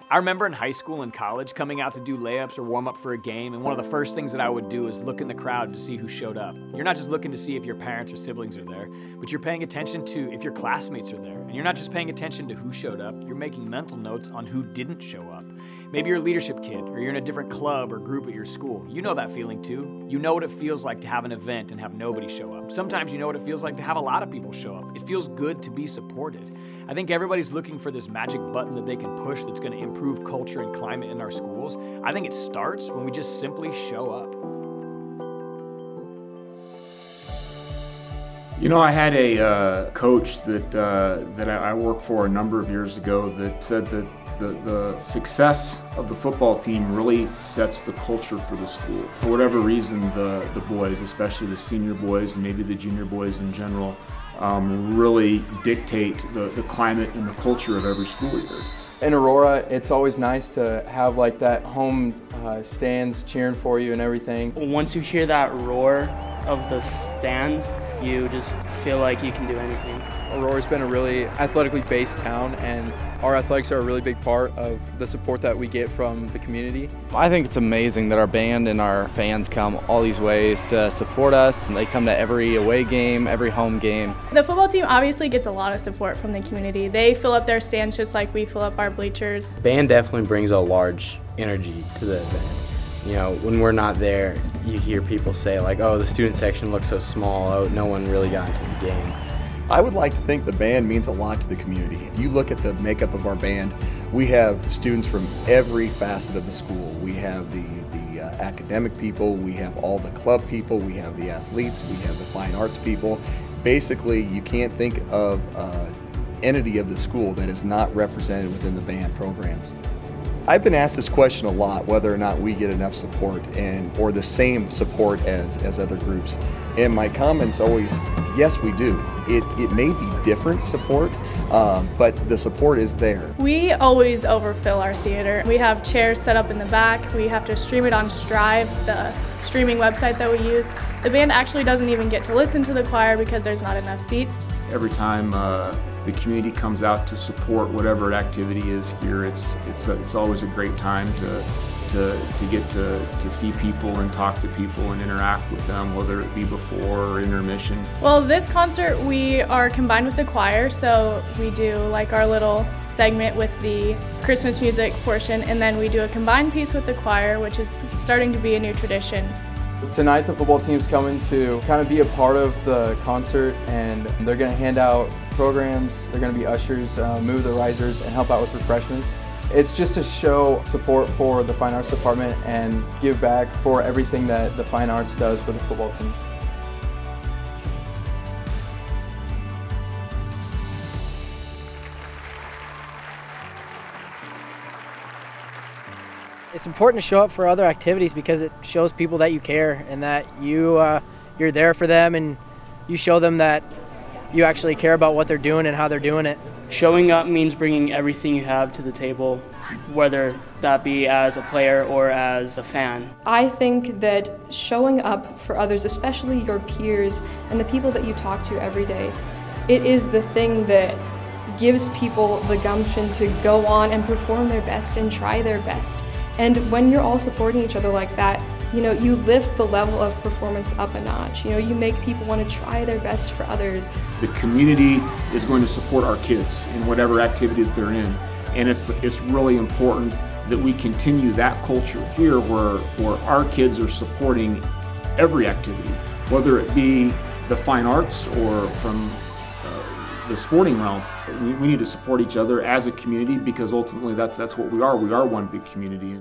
I remember in high school and college coming out to do layups or warm up for a game, and one of the first things that I would do is look in the crowd to see who showed up. You're not just looking to see if your parents or siblings are there, but you're paying attention to if your classmates are there. And you're not just paying attention to who showed up, you're making mental notes on who didn't show up. Maybe you're a leadership kid, or you're in a different club or group at your school. You know that feeling too. You know what it feels like to have an event and have nobody show up. Sometimes you know what it feels like to have a lot of people show up. It feels good to be supported. I think everybody's looking for this magic button that they can push that's going to improve culture and climate in our schools. I think it starts when we just simply show up. You know, I had a coach that I worked for a number of years ago that said that the success of the football team really sets the culture for the school. For whatever reason, the boys, especially the senior boys and maybe the junior boys in general, really dictate the climate and the culture of every school year. In Aurora, it's always nice to have like that home stands cheering for you and everything. Once you hear that roar of the stands, you just feel like you can do anything. Aurora's been a really athletically based town, and our athletics are a really big part of the support that we get from the community. I think it's amazing that our band and our fans come all these ways to support us. They come to every away game, every home game. The football team obviously gets a lot of support from the community. They fill up their stands just like we fill up our bleachers. Band definitely brings a large energy to the event. You know, when we're not there, you hear people say like, oh, the student section looks so small, oh, no one really got into the game. I would like to think the band means a lot to the community. If you look at the makeup of our band, we have students from every facet of the school. We have the academic people, we have all the club people, we have the athletes, we have the fine arts people. Basically, you can't think of an entity of the school that is not represented within the band programs. I've been asked this question a lot, whether or not we get enough support or the same support as other groups. And my comment's always, yes, we do. It may be different support, but the support is there. We always overfill our theater. We have chairs set up in the back. We have to stream it on Strive, the streaming website that we use. The band actually doesn't even get to listen to the choir because there's not enough seats. Every time the community comes out to support whatever activity is here, it's always a great time to get to see people and talk to people and interact with them, whether it be before or intermission. Well, this concert we are combined with the choir, so we do like our little segment with the Christmas music portion, and then we do a combined piece with the choir, which is starting to be a new tradition. Tonight the football team's coming to kind of be a part of the concert, and they're going to hand out programs, they're going to be ushers, move the risers, and help out with refreshments. It's just to show support for the Fine Arts Department and give back for everything that the Fine Arts does for the football team. It's important to show up for other activities because it shows people that you care and that you're there for them, and you show them that you actually care about what they're doing and how they're doing it. Showing up means bringing everything you have to the table, whether that be as a player or as a fan. I think that showing up for others, especially your peers and the people that you talk to every day, it is the thing that gives people the gumption to go on and perform their best and try their best. And when you're all supporting each other like that, you know, you lift the level of performance up a notch. You know, you make people want to try their best for others. The community is going to support our kids in whatever activity that they're in. And it's really important that we continue that culture here where our kids are supporting every activity, whether it be the fine arts or from the sporting realm. We need to support each other as a community because ultimately that's what we are. We are one big community.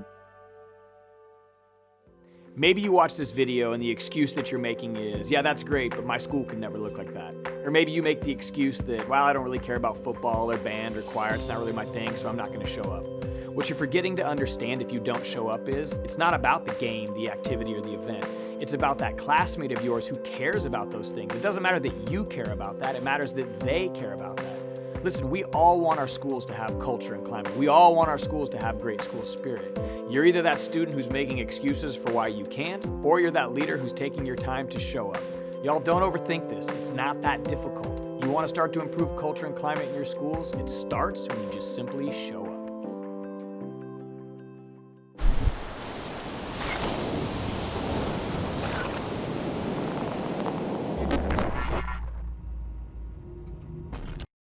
Maybe you watch this video and the excuse that you're making is, yeah, that's great, but my school could never look like that. Or maybe you make the excuse that, well, I don't really care about football or band or choir, it's not really my thing, so I'm not gonna show up. What you're forgetting to understand if you don't show up is, it's not about the game, the activity, or the event. It's about that classmate of yours who cares about those things. It doesn't matter that you care about that, it matters that they care about that. Listen, we all want our schools to have culture and climate. We all want our schools to have great school spirit. You're either that student who's making excuses for why you can't, or you're that leader who's taking your time to show up. Y'all don't overthink this. It's not that difficult. You want to start to improve culture and climate in your schools? It starts when you just simply show up.